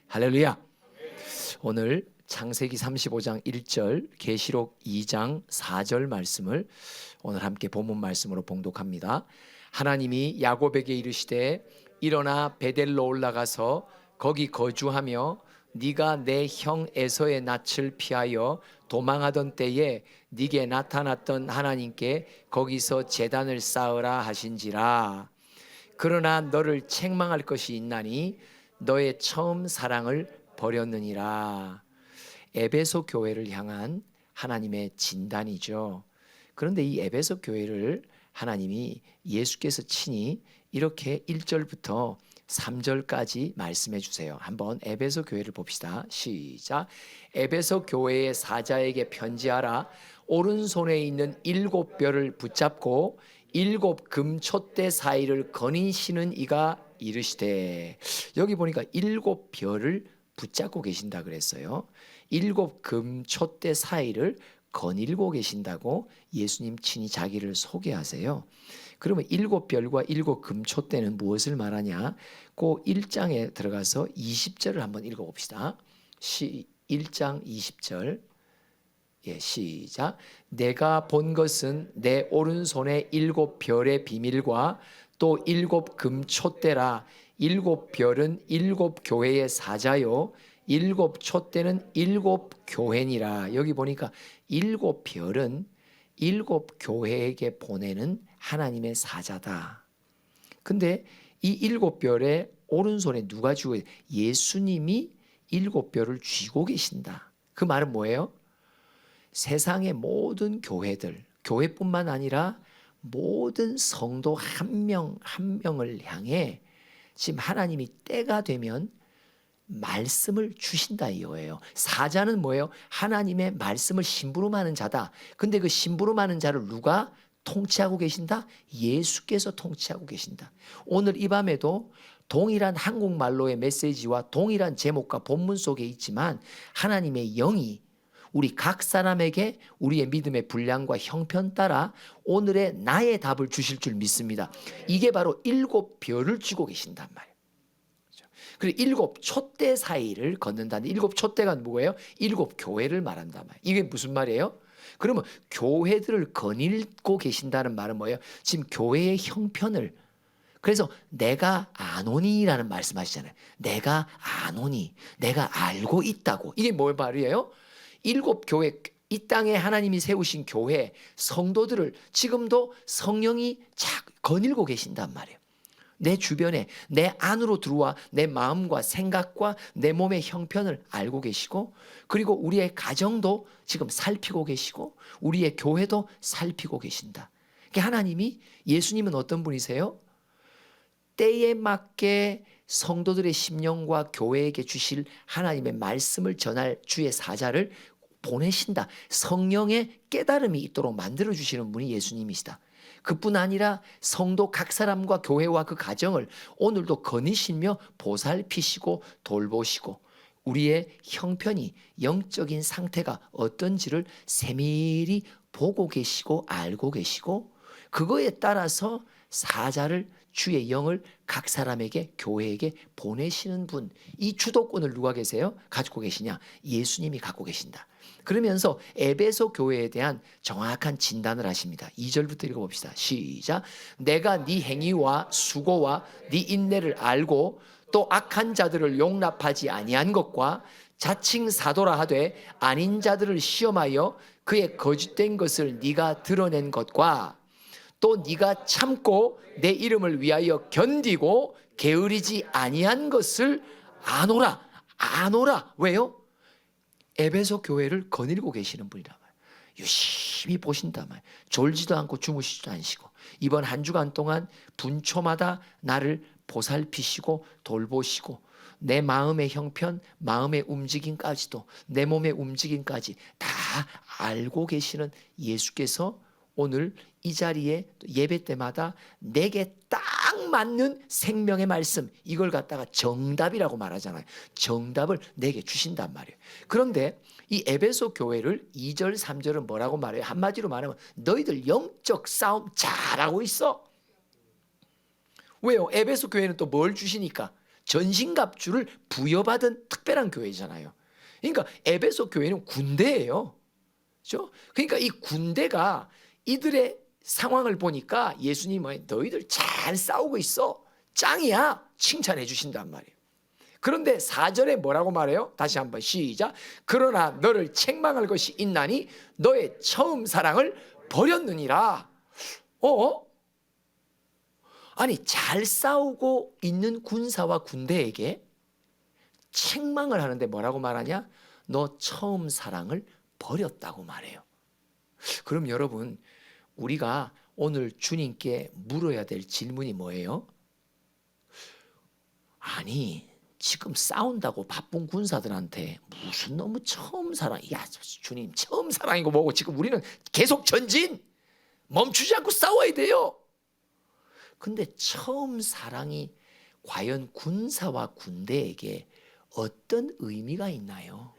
할렐루야. 오늘 창세기 35장 1절, 계시록 2장 4절 말씀을 오늘 함께 본문 말씀으로 봉독합니다. 하나님이 야곱에게 이르시되 일어나 베델로 올라가서 거기 거주하며 네가 내 형 에서의 낯을 피하여 도망하던 때에 네게 나타났던 하나님께 거기서 제단을 쌓으라 하신지라. 그러나 너를 책망할 것이 있나니 너의 처음 사랑을 버렸느니라. 에베소 교회를 향한 하나님의 진단이죠. 그런데 이 에베소 교회를 하나님이 예수께서 친히 이렇게 1절부터 3절까지 말씀해 주세요. 한번 에베소 교회를 봅시다. 시작. 에베소 교회의 사자에게 편지하라. 오른손에 있는 7별을 붙잡고 7 금촛대 사이를 거니시는 이가 이르시되, 여기 보니까 7별을 붙잡고 계신다 그랬어요. 7 금촛대 사이를 거닐고 계신다고 예수님 친히 자기를 소개하세요. 그러면 7별과 7 금촛대는 무엇을 말하냐? 그 1장에 들어가서 20절을 한번 읽어봅시다. 1장 20절. 시작. 내가 본 것은 내 오른손에 7별의 비밀과 또 7 금촛대라. 7별은 7 교회의 사자요 7 촛대는 7 교회니라. 여기 보니까 7별은 7 교회에게 보내는 하나님의 사자다. 근데 이 7별의 오른손에 누가 쥐고 있어요? 예수님이 7별을 쥐고 계신다. 그 말은 뭐예요? 세상의 모든 교회들, 교회뿐만 아니라 모든 성도 한 명 한 명을 향해 지금 하나님이 때가 되면 말씀을 주신다 이거예요. 사자는 뭐예요? 하나님의 말씀을 심부름하는 자다. 근데 그 심부름하는 자를 누가 통치하고 계신다? 예수께서 통치하고 계신다. 오늘 이 밤에도 동일한 한국말로의 메시지와 동일한 제목과 본문 속에 있지만 하나님의 영이 우리 각 사람에게 우리의 믿음의 분량과 형편 따라 오늘의 나의 답을 주실 줄 믿습니다. 이게 바로 7별을 쥐고 계신단 말이에요. 그리고 7 촛대 사이를 걷는다는 7 촛대가 뭐예요? 7 교회를 말한단 말이에요. 이게 무슨 말이에요? 그러면 교회들을 거닐고 계신다는 말은 뭐예요? 지금 교회의 형편을, 그래서 내가 아노니라는 말씀하시잖아요. 내가 아노니, 내가 알고 있다고. 이게 뭘 말이에요? 7 교회, 이 땅에 하나님이 세우신 교회 성도들을 지금도 성령이 착 거닐고 계신단 말이에요. 내 주변에, 내 안으로 들어와 내 마음과 생각과 내 몸의 형편을 알고 계시고, 그리고 우리의 가정도 지금 살피고 계시고 우리의 교회도 살피고 계신다. 그러니까 하나님이, 예수님은 어떤 분이세요? 때에 맞게 성도들의 심령과 교회에게 주실 하나님의 말씀을 전할 주의 사자를 보내신다. 성령의 깨달음이 있도록 만들어주시는 분이 예수님이시다. 그뿐 아니라 성도 각 사람과 교회와 그 가정을 오늘도 거니시며 보살피시고 돌보시고 우리의 형편이, 영적인 상태가 어떤지를 세밀히 보고 계시고 알고 계시고, 그거에 따라서 사자를, 주의 영을 각 사람에게, 교회에게 보내시는 분, 이 주도권을 누가 계세요? 가지고 계시냐? 예수님이 갖고 계신다. 그러면서 에베소 교회에 대한 정확한 진단을 하십니다. 2절부터 읽어봅시다. 시작. 내가 네 행위와 수고와 네 인내를 알고 또 악한 자들을 용납하지 아니한 것과 자칭 사도라 하되 아닌 자들을 시험하여 그의 거짓된 것을 네가 드러낸 것과 또 네가 참고 내 이름을 위하여 견디고 게으르지 아니한 것을 아노라. 아노라. 왜요? 에베소 교회를 거닐고 계시는 분이란 말이에요. 유심히 보신단 말이에요. 졸지도 않고 주무시지도 않으시고 이번 한 주간 동안 분초마다 나를 보살피시고 돌보시고 내 마음의 형편, 마음의 움직임까지도, 내 몸의 움직임까지 다 알고 계시는 예수께서 오늘 이 자리에 예배 때마다 내게 딱 맞는 생명의 말씀, 이걸 갖다가 정답이라고 말하잖아요. 정답을 내게 주신단 말이에요. 그런데 이 에베소 교회를 2절 3절은 뭐라고 말해요? 한마디로 말하면 너희들 영적 싸움 잘하고 있어. 왜요? 에베소 교회는 또 뭘 주시니까? 전신갑주를 부여받은 특별한 교회잖아요. 그러니까 에베소 교회는 군대예요. 그렇죠? 그러니까 이 군대가 이들의 상황을 보니까 예수님은 너희들 잘 싸우고 있어. 짱이야. 칭찬해 주신단 말이에요. 그런데 4절에 뭐라고 말해요? 다시 한번 시작. 그러나 너를 책망할 것이 있나니 너의 처음 사랑을 버렸느니라. 아니 잘 싸우고 있는 군사와 군대에게 책망을 하는데 뭐라고 말하냐? 너 처음 사랑을 버렸다고 말해요. 그럼 여러분, 우리가 오늘 주님께 물어야 될 질문이 뭐예요? 아니 지금 싸운다고 바쁜 군사들한테 무슨 너무 처음 사랑, 야 주님 처음 사랑이고 뭐고, 지금 우리는 계속 전진, 멈추지 않고 싸워야 돼요. 근데 처음 사랑이 과연 군사와 군대에게 어떤 의미가 있나요?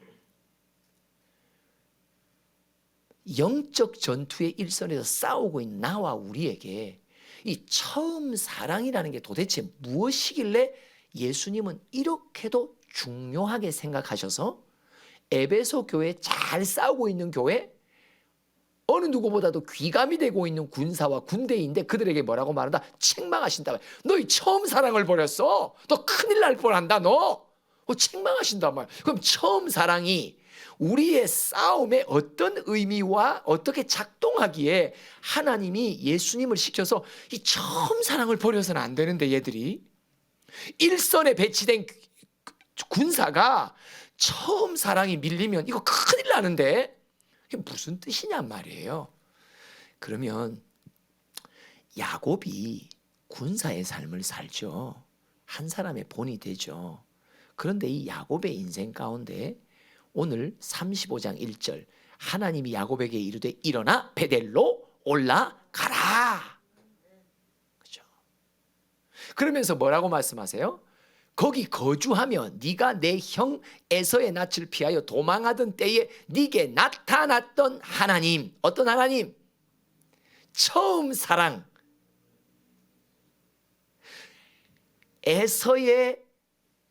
영적 전투의 일선에서 싸우고 있는 나와 우리에게 이 처음 사랑이라는 게 도대체 무엇이길래 예수님은 이렇게도 중요하게 생각하셔서 에베소 교회, 잘 싸우고 있는 교회, 어느 누구보다도 귀감이 되고 있는 군사와 군대인데 그들에게 뭐라고 말한다? 책망하신다. 너희 처음 사랑을 버렸어. 너 큰일 날 뻔한다. 너 책망하신단 말이야. 그럼 처음 사랑이 우리의 싸움에 어떤 의미와 어떻게 작동하기에 하나님이 예수님을 시켜서 이 처음 사랑을 버려서는 안 되는데, 얘들이 일선에 배치된 군사가 처음 사랑이 밀리면 이거 큰일 나는데, 이게 무슨 뜻이냔 말이에요. 그러면 야곱이 군사의 삶을 살죠. 한 사람의 본이 되죠. 그런데 이 야곱의 인생 가운데 오늘 35장 1절 하나님이 야곱에게 이르되 일어나 베델로 올라가라. 그렇죠? 그러면서 뭐라고 말씀하세요? 거기 거주하며 네가 내 형 에서의 낯을 피하여 도망하던 때에 네게 나타났던 하나님. 어떤 하나님? 처음 사랑. 에서의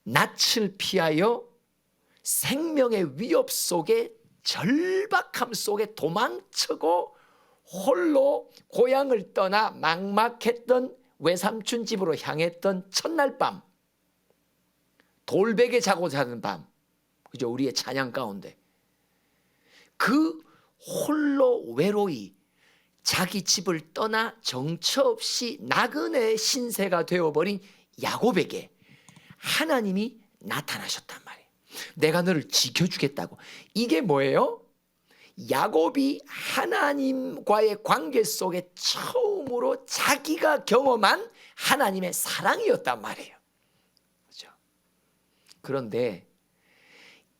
낯을 피하여 생명의 위협 속에, 절박함 속에 도망치고 홀로 고향을 떠나 막막했던 외삼촌 집으로 향했던 첫날 밤, 돌베개 자고 자는 밤, 그죠? 우리의 찬양 가운데 그 홀로 외로이 자기 집을 떠나 정처 없이 나그네 신세가 되어버린 야곱에게 하나님이 나타나셨단 말이에요. 내가 너를 지켜주겠다고. 이게 뭐예요? 야곱이 하나님과의 관계 속에 처음으로 자기가 경험한 하나님의 사랑이었단 말이에요. 그렇죠? 그런데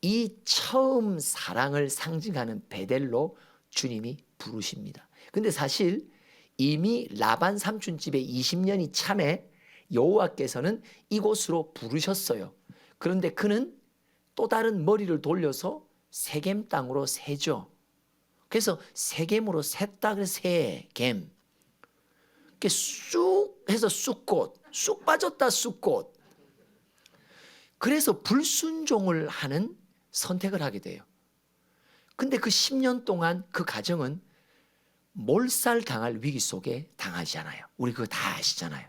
이 처음 사랑을 상징하는 베델로 주님이 부르십니다. 근데 사실 이미 라반 삼촌 집에 20년이 참에 여호와께서는 이곳으로 부르셨어요. 그런데 그는 또 다른 머리를 돌려서 세겜 땅으로 세죠. 그래서 세겜으로 샜다. 그래서 세겜. 이렇게 쑥 해서 쑥꽃, 쑥 빠졌다 쑥꽃. 그래서 불순종을 하는 선택을 하게 돼요. 근데 그 10년 동안 그 가정은 몰살당할 위기 속에 당하잖아요. 우리 그거 다 아시잖아요.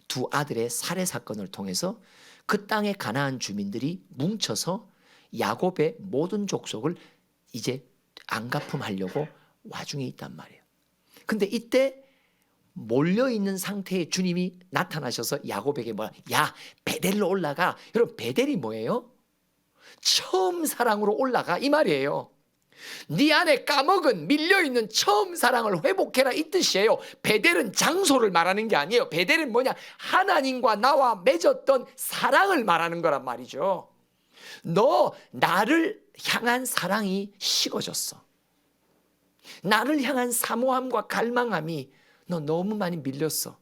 두 아들의 살해 사건을 통해서 그 땅의 가나안 주민들이 뭉쳐서 야곱의 모든 족속을 이제 안가품하려고 와중에 있단 말이에요. 근데 이때 몰려있는 상태의 주님이 나타나셔서 야곱에게 뭐야? 야, 베델로 올라가. 여러분, 베델이 뭐예요? 처음 사랑으로 올라가, 이 말이에요. 네 안에 까먹은 밀려있는 처음 사랑을 회복해라, 이 뜻이에요. 베델은 장소를 말하는 게 아니에요. 베델은 뭐냐? 하나님과 나와 맺었던 사랑을 말하는 거란 말이죠. 너 나를 향한 사랑이 식어졌어. 나를 향한 사모함과 갈망함이 너 너무 많이 밀렸어.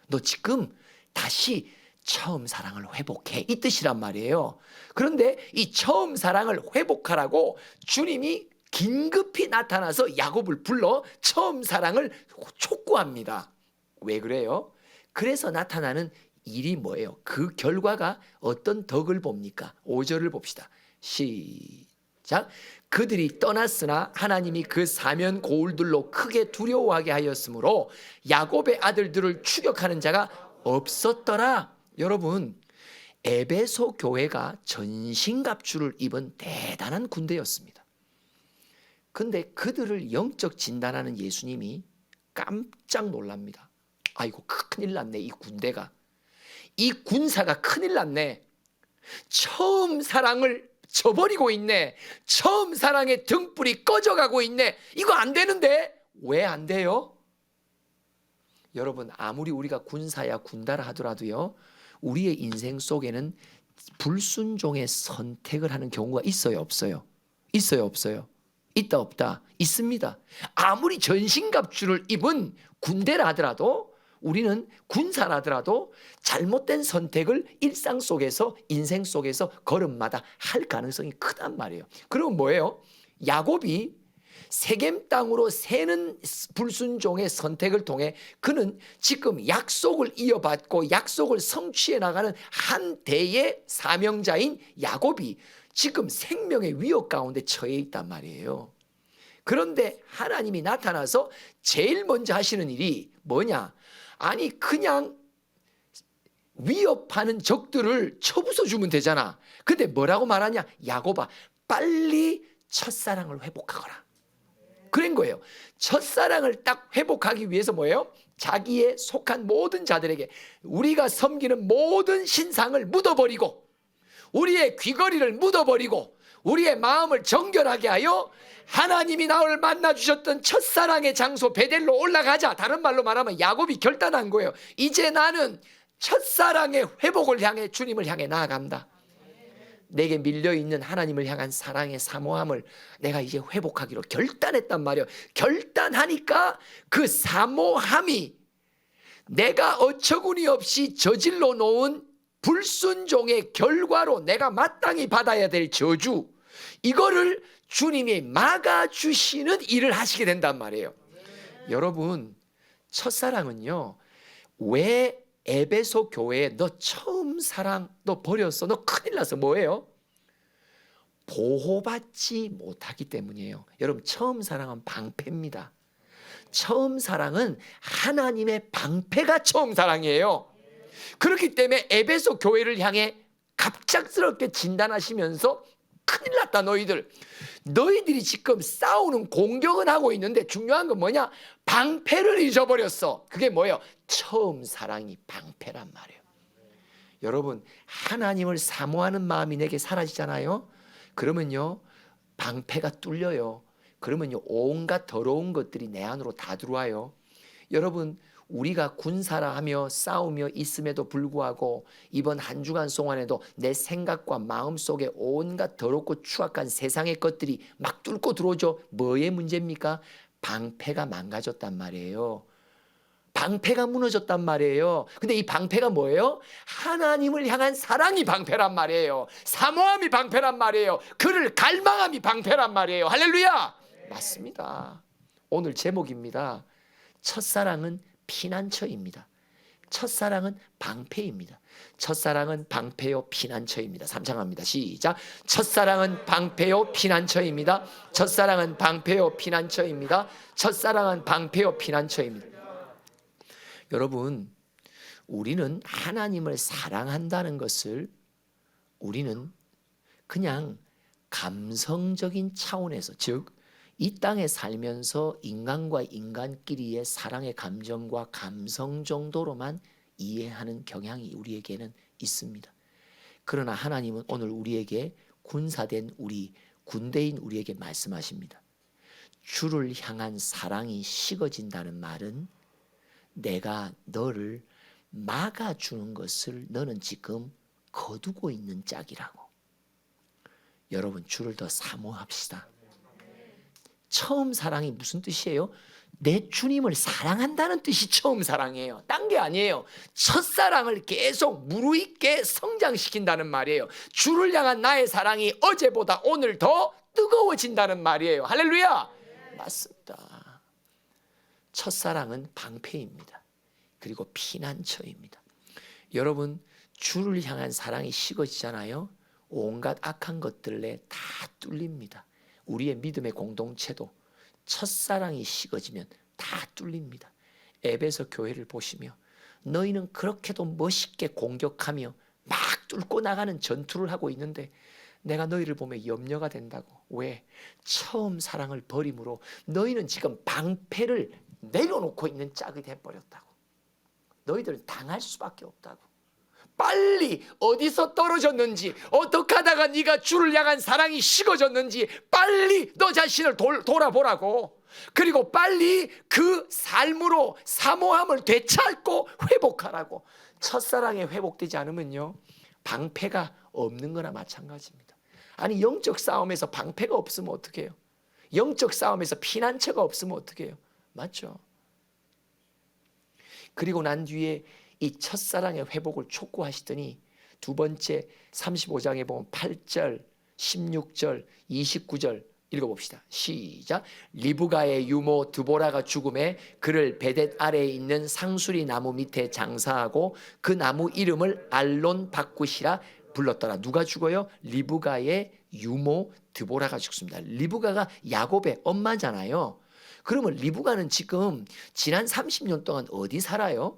너 지금 다시 처음 사랑을 회복해, 이 뜻이란 말이에요. 그런데 이 처음 사랑을 회복하라고 주님이 긴급히 나타나서 야곱을 불러 처음 사랑을 촉구합니다. 왜 그래요? 그래서 나타나는 일이 뭐예요? 그 결과가 어떤 덕을 봅니까? 5절을 봅시다. 시작. 그들이 떠났으나 하나님이 그 사면 고울들로 크게 두려워하게 하였으므로 야곱의 아들들을 추격하는 자가 없었더라. 여러분, 에베소 교회가 전신갑주를 입은 대단한 군대였습니다. 근데 그들을 영적 진단하는 예수님이 깜짝 놀랍니다. 아이고, 큰일 났네. 이 군대가, 이 군사가 큰일 났네. 처음 사랑을 저버리고 있네. 처음 사랑의 등불이 꺼져가고 있네. 이거 안 되는데. 왜 안 돼요? 여러분, 아무리 우리가 군사야 군다라 하더라도요, 우리의 인생 속에는 불순종의 선택을 하는 경우가 있어요, 없어요? 있어요, 없어요? 있다, 없다? 있습니다. 아무리 전신갑주를 입은 군대라 하더라도, 우리는 군사라 하더라도 잘못된 선택을 일상 속에서, 인생 속에서 걸음마다 할 가능성이 크단 말이에요. 그럼 뭐예요? 야곱이 세겜 땅으로 새는 불순종의 선택을 통해 그는 지금 약속을 이어받고 약속을 성취해 나가는 한 대의 사명자인 야곱이 지금 생명의 위협 가운데 처해 있단 말이에요. 그런데 하나님이 나타나서 제일 먼저 하시는 일이 뭐냐? 아니, 그냥 위협하는 적들을 쳐부숴 주면 되잖아. 근데 뭐라고 말하냐? 야곱아, 빨리 첫사랑을 회복하거라. 그런 거예요. 첫사랑을 딱 회복하기 위해서 뭐예요? 자기의 속한 모든 자들에게 우리가 섬기는 모든 신상을 묻어버리고, 우리의 귀걸이를 묻어버리고, 우리의 마음을 정결하게 하여 하나님이 나를 만나주셨던 첫사랑의 장소 베델로 올라가자. 다른 말로 말하면 야곱이 결단한 거예요. 이제 나는 첫사랑의 회복을 향해, 주님을 향해 나아간다. 내게 밀려있는 하나님을 향한 사랑의 사모함을 내가 이제 회복하기로 결단했단 말이에요. 결단하니까 그 사모함이 내가 어처구니 없이 저질러 놓은 불순종의 결과로 내가 마땅히 받아야 될 저주, 이거를 주님이 막아주시는 일을 하시게 된단 말이에요. 여러분, 첫사랑은요, 왜 에베소 교회에 너 처음 사랑 너 버렸어, 너 큰일 났어, 뭐예요? 보호받지 못하기 때문이에요. 여러분, 처음 사랑은 방패입니다. 처음 사랑은 하나님의 방패가 처음 사랑이에요. 그렇기 때문에 에베소 교회를 향해 갑작스럽게 진단하시면서 큰일 났다, 너희들이 지금 싸우는 공격은 하고 있는데 중요한 건 뭐냐? 방패를 잊어버렸어. 그게 뭐예요? 처음 사랑이 방패란 말이에요. 여러분, 하나님을 사모하는 마음이 내게 사라지잖아요. 그러면요, 방패가 뚫려요. 그러면요, 온갖 더러운 것들이 내 안으로 다 들어와요. 여러분, 우리가 군사라 하며 싸우며 있음에도 불구하고 이번 한 주간 동안에도 내 생각과 마음 속에 온갖 더럽고 추악한 세상의 것들이 막 뚫고 들어오죠. 뭐의 문제입니까? 방패가 망가졌단 말이에요. 방패가 무너졌단 말이에요. 근데 이 방패가 뭐예요? 하나님을 향한 사랑이 방패란 말이에요. 사모함이 방패란 말이에요. 그를 갈망함이 방패란 말이에요. 할렐루야! 맞습니다. 오늘 제목입니다. 첫사랑은 피난처입니다. 첫사랑은 방패입니다. 첫사랑은 방패요 피난처입니다. 3장 합니다. 시작. 첫사랑은 방패요 피난처입니다. 첫사랑은 방패요 피난처입니다. 첫사랑은 방패요 피난처입니다. 여러분, 우리는 하나님을 사랑한다는 것을 우리는 그냥 감성적인 차원에서, 즉 이 땅에 살면서 인간과 인간끼리의 사랑의 감정과 감성 정도로만 이해하는 경향이 우리에게는 있습니다. 그러나 하나님은 오늘 우리에게 군사된 우리, 군대인 우리에게 말씀하십니다. 주를 향한 사랑이 식어진다는 말은 내가 너를 막아주는 것을 너는 지금 거두고 있는 짝이라고. 여러분, 주를 더 사모합시다. 처음 사랑이 무슨 뜻이에요? 내 주님을 사랑한다는 뜻이 처음 사랑이에요. 딴 게 아니에요. 첫사랑을 계속 무르익게 성장시킨다는 말이에요. 주를 향한 나의 사랑이 어제보다 오늘 더 뜨거워진다는 말이에요. 할렐루야! 맞습니다. 첫사랑은 방패입니다. 그리고 피난처입니다. 여러분, 주를 향한 사랑이 식어지잖아요. 온갖 악한 것들에 다 뚫립니다. 우리의 믿음의 공동체도 첫사랑이 식어지면 다 뚫립니다. 에베소 교회를 보시며 너희는 그렇게도 멋있게 공격하며 막 뚫고 나가는 전투를 하고 있는데 내가 너희를 보며 염려가 된다고. 왜? 처음 사랑을 버림으로 너희는 지금 방패를 내려놓고 있는 짝이 돼버렸다고. 너희들은 당할 수밖에 없다고. 빨리 어디서 떨어졌는지, 어떻게 하다가 네가 주를 향한 사랑이 식어졌는지 빨리 너 자신을 돌아보라고. 그리고 빨리 그 삶으로 사모함을 되찾고 회복하라고. 첫사랑에 회복되지 않으면요, 방패가 없는 거나 마찬가지입니다. 아니, 영적 싸움에서 방패가 없으면 어떻게 해요? 영적 싸움에서 피난처가 없으면 어떻게 해요? 맞죠? 그리고 난 뒤에 이 첫사랑의 회복을 촉구하시더니 두 번째 35장에 보면 8절, 16절, 29절 읽어봅시다. 시작. 리브가의 유모 드보라가 죽음에 그를 베댓 아래에 있는 상수리 나무 밑에 장사하고 그 나무 이름을 알론 바꾸시라 불렀더라. 누가 죽어요? 리브가의 유모 드보라가 죽습니다. 리브가가 야곱의 엄마잖아요. 그러면 리브가는 지금 지난 30년 동안 어디 살아요?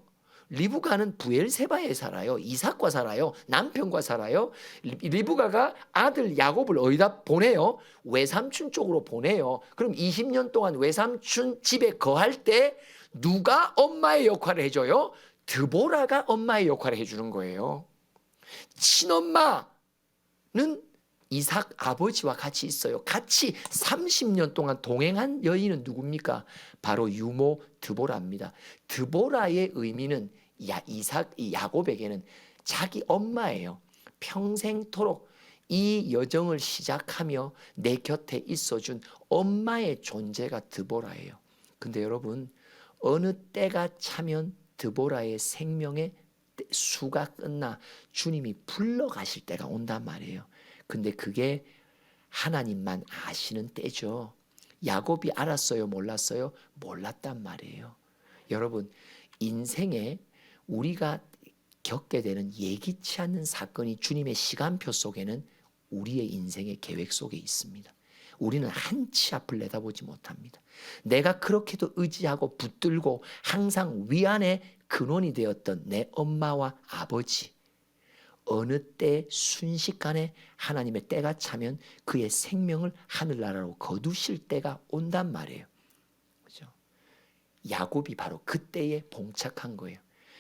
리브가는 부엘세바에 살아요. 이삭과 살아요. 남편과 살아요. 리브가가 아들 야곱을 어디다 보내요? 외삼촌 쪽으로 보내요. 그럼 20년 동안 외삼촌 집에 거할 때 누가 엄마의 역할을 해줘요? 드보라가 엄마의 역할을 해주는 거예요. 친엄마는 이삭 아버지와 같이 있어요. 같이 30년 동안 동행한 여인은 누굽니까? 바로 유모 드보라입니다. 드보라의 의미는 야곱에게는 자기 엄마예요. 평생토록 이 여정을 시작하며 내 곁에 있어준 엄마의 존재가 드보라예요. 근데 여러분, 어느 때가 차면 드보라의 생명의 수가 끝나 주님이 불러가실 때가 온단 말이에요. 근데 그게 하나님만 아시는 때죠. 야곱이 알았어요? 몰랐어요? 몰랐단 말이에요. 여러분, 인생에 우리가 겪게 되는 예기치 않는 사건이 주님의 시간표 속에는 우리의 인생의 계획 속에 있습니다. 우리는 한치 앞을 내다보지 못합니다. 내가 그렇게도 의지하고 붙들고 항상 위안의 근원이 되었던 내 엄마와 아버지, 어느 때 순식간에 하나님의 때가 차면 그의 생명을 하늘나라로 거두실 때가 온단 말이에요. 그죠? 야곱이 바로 그때에 봉착한 거예요.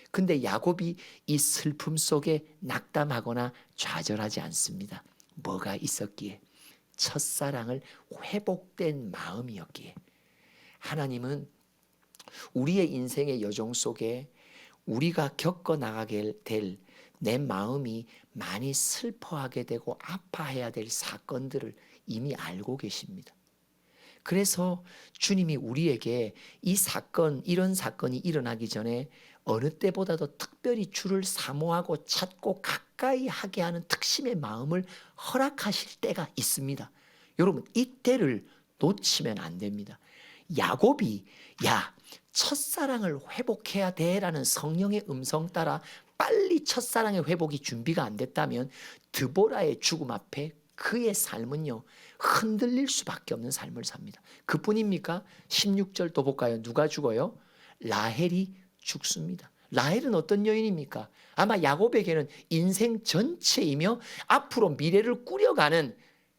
근데 야곱이 이 슬픔 속에 낙담하거나 좌절하지 않습니다. 뭐가 있었기에? 첫사랑을 회복된 마음이었기에. 하나님은 우리의 인생의 여정 속에 우리가 겪어나가게 될 내 마음이 많이 슬퍼하게 되고 아파해야 될 사건들을 이미 알고 계십니다. 그래서 주님이 우리에게 이 사건, 이런 사건이 일어나기 전에 어느 때보다도 특별히 주를 사모하고 찾고 가까이 하게 하는 특심의 마음을 허락하실 때가 있습니다. 여러분, 이때를 놓치면 안 됩니다. 야곱이 첫사랑을 회복해야 돼라는 성령의 음성 따라 빨리 첫사랑의 회복이 준비가 안 됐다면 드보라의 죽음 앞에 그의 삶은요, 흔들릴 수밖에 없는 삶을 삽니다. 그뿐입니까? 16절 또 볼까요? 누가 죽어요? 라헬이 죽습니다. 라헬은 어떤 여인입니까? 아마 야곱에게는 인생 전체이며 앞으로 미래를 꾸려가는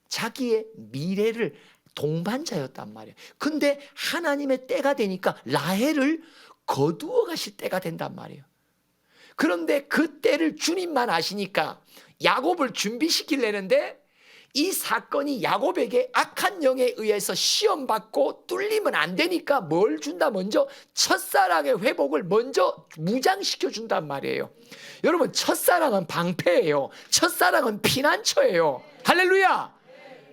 자기의 미래를 동반자였단 말이에요. 근데 하나님의 때가 되니까 라헬을 거두어 가실 때가 된단 말이에요. 그런데 그 때를 주님만 아시니까 야곱을 준비시키려는데 이 사건이 야곱에게 악한 영에 의해서 시험받고 뚫리면 안 되니까 뭘 준다? 먼저 첫사랑의 회복을 먼저 무장시켜 준단 말이에요. 여러분, 첫사랑은 방패예요. 첫사랑은 피난처예요. 할렐루야.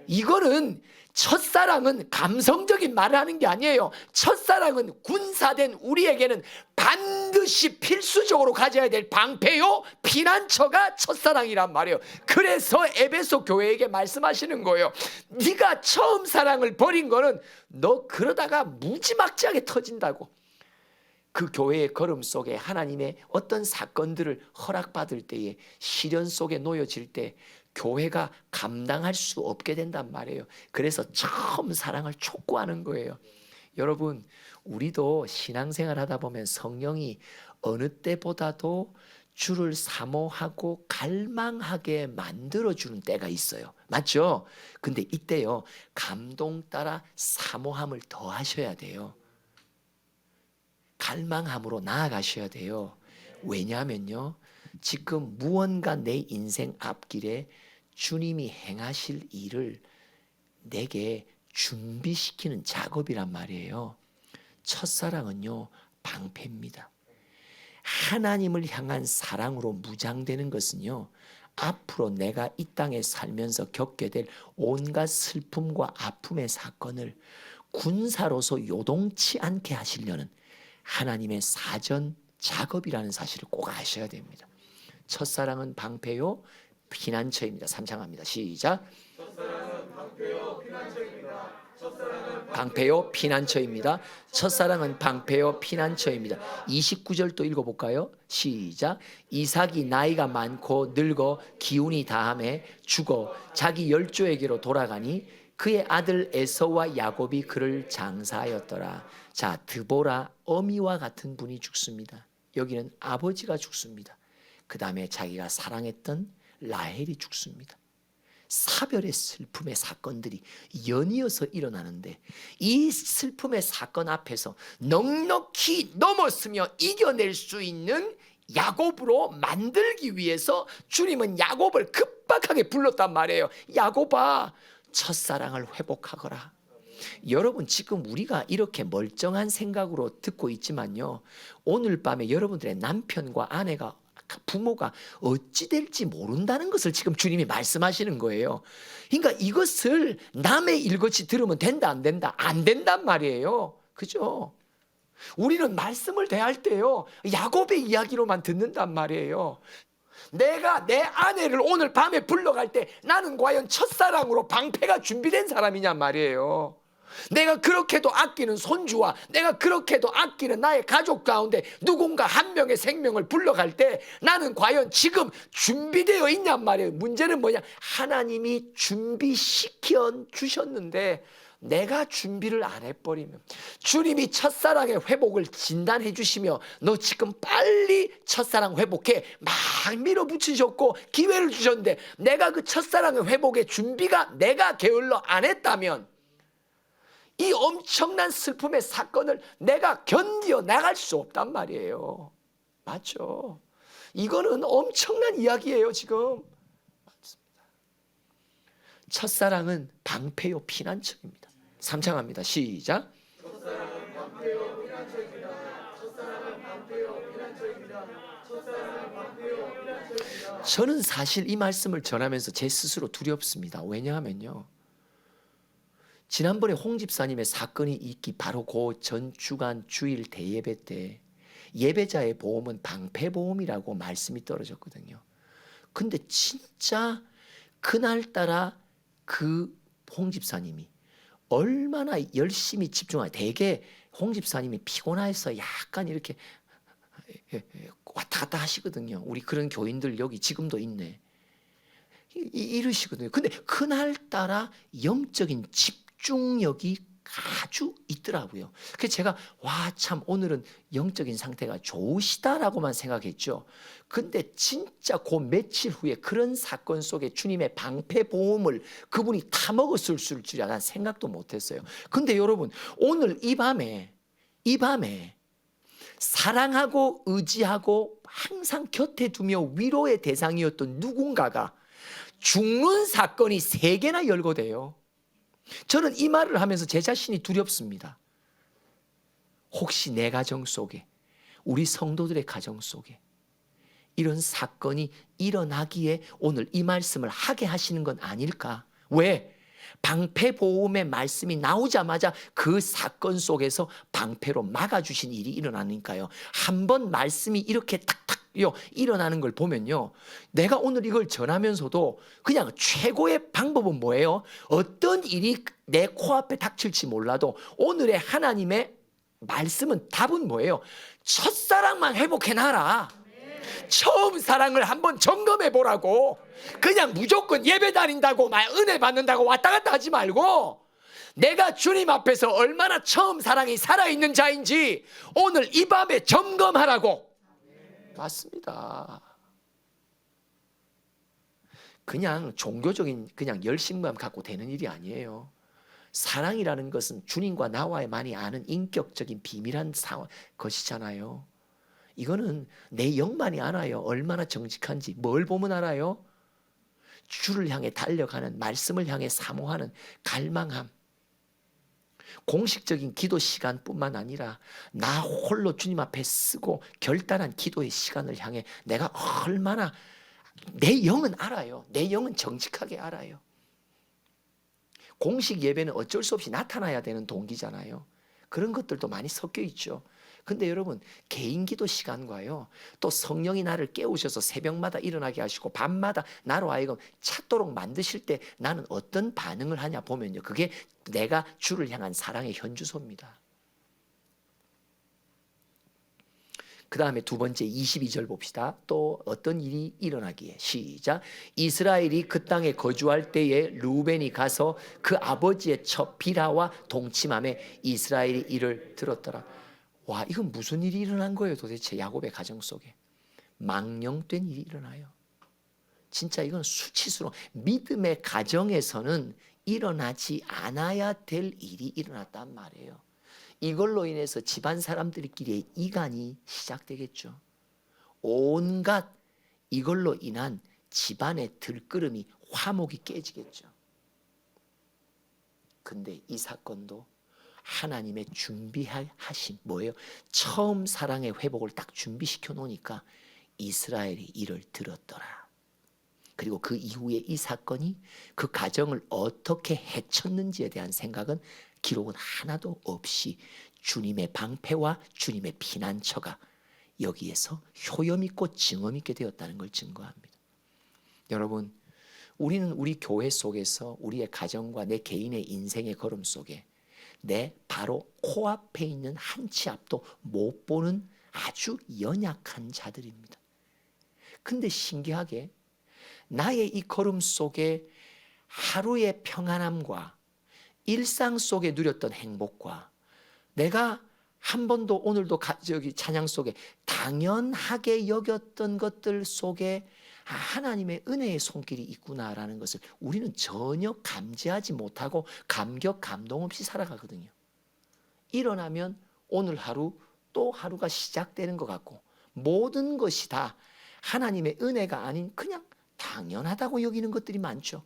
이거는 첫사랑은 감성적인 말을 하는 게 아니에요. 첫사랑은 군사된 우리에게는 반드시 필수적으로 가져야 될 방패요, 피난처가 첫사랑이란 말이에요. 그래서 에베소 교회에게 말씀하시는 거예요. 네가 처음 사랑을 버린 거는 너 그러다가 무지막지하게 터진다고. 그 교회의 걸음 속에 하나님의 어떤 사건들을 허락받을 때에 시련 속에 놓여질 때 교회가 감당할 수 없게 된단 말이에요. 그래서 처음 사랑을 촉구하는 거예요. 여러분, 우리도 신앙생활 하다 보면 성령이 어느 때보다도 주를 사모하고 갈망하게 만들어주는 때가 있어요. 맞죠? 근데 이때요, 감동 따라 사모함을 더 하셔야 돼요. 갈망함으로 나아가셔야 돼요. 왜냐하면요, 지금 무언가 내 인생 앞길에 주님이 행하실 일을 내게 준비시키는 작업이란 말이에요. 첫사랑은요, 방패입니다. 하나님을 향한 사랑으로 무장되는 것은요, 앞으로 내가 이 땅에 살면서 겪게 될 온갖 슬픔과 아픔의 사건을 군사로서 요동치 않게 하시려는 하나님의 사전 작업이라는 사실을 꼭 아셔야 됩니다. 첫사랑은 방패요 피난처입니다. 3장합니다. 시작. 첫사랑은 방패요 피난처입니다. 방패요 피난처입니다. 첫사랑은 방패요 피난처입니다. 29절 또 읽어볼까요? 시작. 이삭이 나이가 많고 늙어 기운이 다함에 죽어 자기 열조에게로 돌아가니 그의 아들 에서와 야곱이 그를 장사하였더라. 자, 드보라 어미와 같은 분이 죽습니다. 여기는 아버지가 죽습니다. 그 다음에 자기가 사랑했던 라헬이 죽습니다. 사별의 슬픔의 사건들이 연이어서 일어나는데 이 슬픔의 사건 앞에서 넉넉히 넘었으며 이겨낼 수 있는 야곱으로 만들기 위해서 주님은 야곱을 급박하게 불렀단 말이에요. 야곱아, 첫사랑을 회복하거라. 여러분, 지금 우리가 이렇게 멀쩡한 생각으로 듣고 있지만요, 오늘 밤에 여러분들의 남편과 아내가, 부모가 어찌 될지 모른다는 것을 지금 주님이 말씀하시는 거예요. 그러니까 이것을 남의 일같이 들으면 된다 안 된다? 안 된단 말이에요. 그죠? 우리는 말씀을 대할 때요, 야곱의 이야기로만 듣는단 말이에요. 내가 내 아내를 오늘 밤에 불러갈 때 나는 과연 첫사랑으로 방패가 준비된 사람이냔 말이에요. 내가 그렇게도 아끼는 손주와 내가 그렇게도 아끼는 나의 가족 가운데 누군가 한 명의 생명을 불러갈 때 나는 과연 지금 준비되어 있냔 말이에요. 문제는 뭐냐? 하나님이 준비시켜 주셨는데 내가 준비를 안 해버리면, 주님이 첫사랑의 회복을 진단해 주시며 너 지금 빨리 첫사랑 회복해 막 밀어붙이셨고 기회를 주셨는데 내가 그 첫사랑의 회복의 준비가 내가 게을러 안 했다면 이 엄청난 슬픔의 사건을 내가 견디어 나갈 수 없단 말이에요. 맞죠? 이거는 엄청난 이야기예요. 지금 맞습니다. 첫사랑은 방패요 피난처입니다. 3장 합니다. 시작. 첫사랑은 방패요 피난처입니다. 첫사랑은 방패요 피난처입니다. 첫사랑은 방패요 피난처입니다. 저는 사실 이 말씀을 전하면서 제 스스로 두렵습니다. 왜냐하면요, 지난번에 홍 집사님의 사건이 있기 바로 그 전 주간 주일 대예배 때 예배자의 보험은 방패보험이라고 말씀이 떨어졌거든요. 근데 진짜 그날따라 그 홍 집사님이 얼마나 열심히 집중하냐. 대개 홍 집사님이 피곤해서 약간 이렇게 왔다 갔다 하시거든요. 우리 그런 교인들 여기 지금도 있네. 이러시거든요. 근데 그날따라 영적인 집중력이 아주 있더라고요. 그래서 제가 와, 참 오늘은 영적인 상태가 좋으시다라고만 생각했죠. 근데 진짜 그 며칠 후에 그런 사건 속에 주님의 방패보험을 그분이 타먹었을 줄이야 난 생각도 못했어요. 근데 여러분, 오늘 이 밤에 사랑하고 의지하고 항상 곁에 두며 위로의 대상이었던 누군가가 죽는 사건이 3개나 열거돼요. 저는 이 말을 하면서 제 자신이 두렵습니다. 혹시 내 가정 속에, 우리 성도들의 가정 속에 이런 사건이 일어나기에 오늘 이 말씀을 하게 하시는 건 아닐까? 왜? 방패보험의 말씀이 나오자마자 그 사건 속에서 방패로 막아주신 일이 일어나니까요. 한번 말씀이 이렇게 탁탁 일어나는 걸 보면요, 내가 오늘 이걸 전하면서도 그냥 최고의 방법은 뭐예요? 어떤 일이 내 코앞에 닥칠지 몰라도 오늘의 하나님의 말씀은 답은 뭐예요? 첫사랑만 회복해놔라. 처음 사랑을 한번 점검해 보라고. 그냥 무조건 예배 다닌다고 막 은혜 받는다고 왔다 갔다 하지 말고, 내가 주님 앞에서 얼마나 처음 사랑이 살아있는 자인지 오늘 이 밤에 점검하라고. 맞습니다. 그냥 종교적인 그냥 열심만 갖고 되는 일이 아니에요. 사랑이라는 것은 주님과 나와만이 아는 인격적인 비밀한 것이잖아요. 이거는 내 영만이 알아요. 얼마나 정직한지. 뭘 보면 알아요? 주를 향해 달려가는, 말씀을 향해 사모하는 갈망함. 공식적인 기도 시간뿐만 아니라 나 홀로 주님 앞에 쓰고 결단한 기도의 시간을 향해 내가 얼마나, 내 영은 알아요. 내 영은 정직하게 알아요. 공식 예배는 어쩔 수 없이 나타나야 되는 동기잖아요. 그런 것들도 많이 섞여 있죠. 근데 여러분, 개인 기도 시간과요, 또 성령이 나를 깨우셔서 새벽마다 일어나게 하시고 밤마다 나로 하여금 찾도록 만드실 때 나는 어떤 반응을 하냐 보면요, 그게 내가 주를 향한 사랑의 현주소입니다. 그 다음에 두 번째 22절 봅시다. 또 어떤 일이 일어나기에, 시작. 이스라엘이 그 땅에 거주할 때에 르우벤이 가서 그 아버지의 처 비라와 동침함에 이스라엘이 이를 들었더라. 와, 이건 무슨 일이 일어난 거예요 도대체? 야곱의 가정 속에 망령된 일이 일어나요. 진짜 이건 수치스러운, 믿음의 가정에서는 일어나지 않아야 될 일이 일어났단 말이에요. 이걸로 인해서 집안 사람들끼리의 이간이 시작되겠죠. 온갖 이걸로 인한 집안의 들끓음이, 화목이 깨지겠죠. 근데 이 사건도 하나님의 준비하신 뭐예요? 처음 사랑의 회복을 딱 준비시켜 놓으니까 이스라엘이 이를 들었더라. 그리고 그 이후에 이 사건이 그 가정을 어떻게 해쳤는지에 대한 생각은, 기록은 하나도 없이 주님의 방패와 주님의 피난처가 여기에서 효염 있고 증언 있게 되었다는 걸 증거합니다. 여러분, 우리는 우리 교회 속에서 우리의 가정과 내 개인의 인생의 걸음 속에 내 바로 코앞에 있는 한 치 앞도 못 보는 아주 연약한 자들입니다. 근데 신기하게 나의 이 걸음 속에 하루의 평안함과 일상 속에 누렸던 행복과 내가 한 번도 오늘도 찬양 속에 당연하게 여겼던 것들 속에 하나님의 은혜의 손길이 있구나라는 것을 우리는 전혀 감지하지 못하고 감격 감동 없이 살아가거든요. 일어나면 오늘 하루 또 하루가 시작되는 것 같고 모든 것이 다 하나님의 은혜가 아닌 그냥 당연하다고 여기는 것들이 많죠.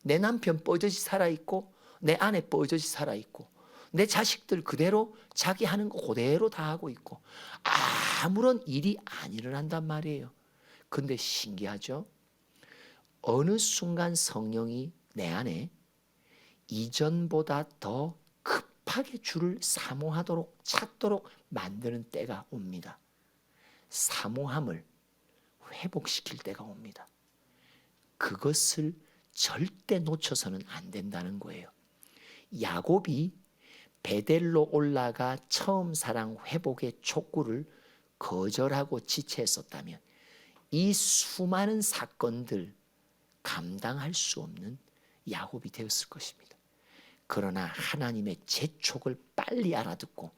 내 남편 뻐젓이 살아있고 내 아내 뻐젓이 살아있고 내 자식들 그대로 자기 하는 거 그대로 다 하고 있고 아무런 일이 안 일어난단 말이에요. 근데 신기하죠? 어느 순간 성령이 내 안에 이전보다 더 급하게 주를 사모하도록 찾도록 만드는 때가 옵니다. 사모함을 회복시킬 때가 옵니다. 그것을 절대 놓쳐서는 안 된다는 거예요. 야곱이 베델로 올라가 처음 사랑 회복의 촉구를 거절하고 지체했었다면 이 수많은 사건들 감당할 수 없는 야곱이 되었을 것입니다. 그러나 하나님의 재촉을 빨리 알아듣고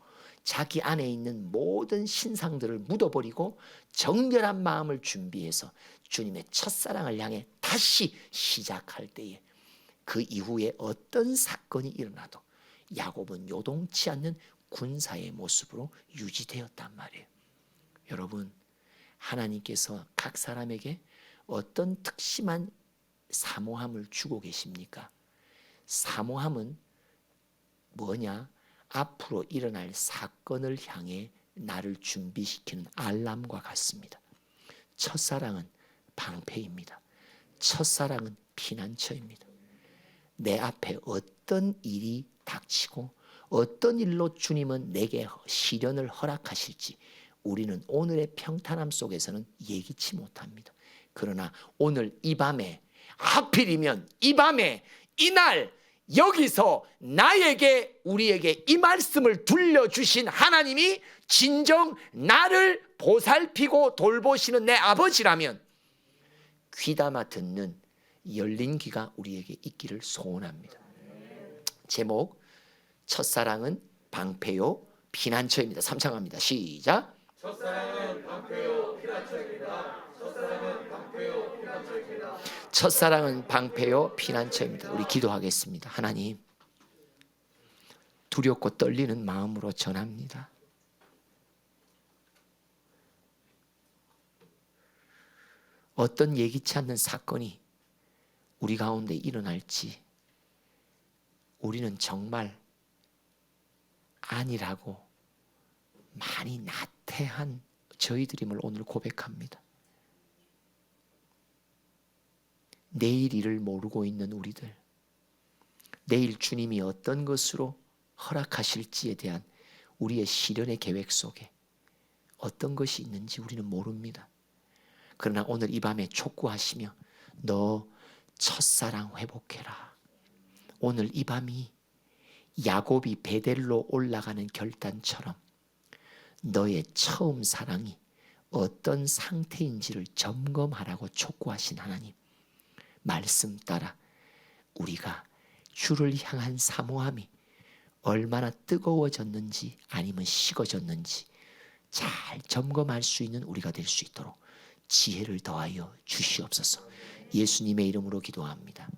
자기 안에 있는 모든 신상들을 묻어버리고 정결한 마음을 준비해서 주님의 첫사랑을 향해 다시 시작할 때에 그 이후에 어떤 사건이 일어나도 야곱은 요동치 않는 군사의 모습으로 유지되었단 말이에요. 여러분, 하나님께서 각 사람에게 어떤 특심한 사모함을 주고 계십니까? 사모함은 뭐냐? 앞으로 일어날 사건을 향해 나를 준비시키는 알람과 같습니다. 첫사랑은 방패입니다. 첫사랑은 피난처입니다. 내 앞에 어떤 일이 닥치고 어떤 일로 주님은 내게 시련을 허락하실지 우리는 오늘의 평탄함 속에서는 예기치 못합니다. 그러나 오늘 이 밤에, 하필이면 이 밤에, 이날, 여기서 나에게 우리에게 이 말씀을 들려주신 하나님이 진정 나를 보살피고 돌보시는 내 아버지라면 귀담아 듣는 열린 귀가 우리에게 있기를 소원합니다. 제목 첫사랑은 방패요 피난처입니다. 3창합니다. 시작. 첫사랑은 방패요 피난처입니다. 첫사랑은 방패요 피난처입니다. 첫사랑은 방패요 피난처입니다. 우리 기도하겠습니다. 하나님, 두렵고 떨리는 마음으로 전합니다. 어떤 예기치 않는 사건이 우리 가운데 일어날지 우리는 정말 아니라고 많이 나태한 저희들임을 오늘 고백합니다. 내일 일을 모르고 있는 우리들, 내일 주님이 어떤 것으로 허락하실지에 대한 우리의 실현의 계획 속에 어떤 것이 있는지 우리는 모릅니다. 그러나 오늘 이 밤에 촉구하시며 너 첫사랑 회복해라. 오늘 이 밤이 야곱이 베델로 올라가는 결단처럼 너의 처음 사랑이 어떤 상태인지를 점검하라고 촉구하신 하나님, 말씀 따라 우리가 주를 향한 사모함이 얼마나 뜨거워졌는지 아니면 식어졌는지 잘 점검할 수 있는 우리가 될 수 있도록 지혜를 더하여 주시옵소서. 예수님의 이름으로 기도합니다.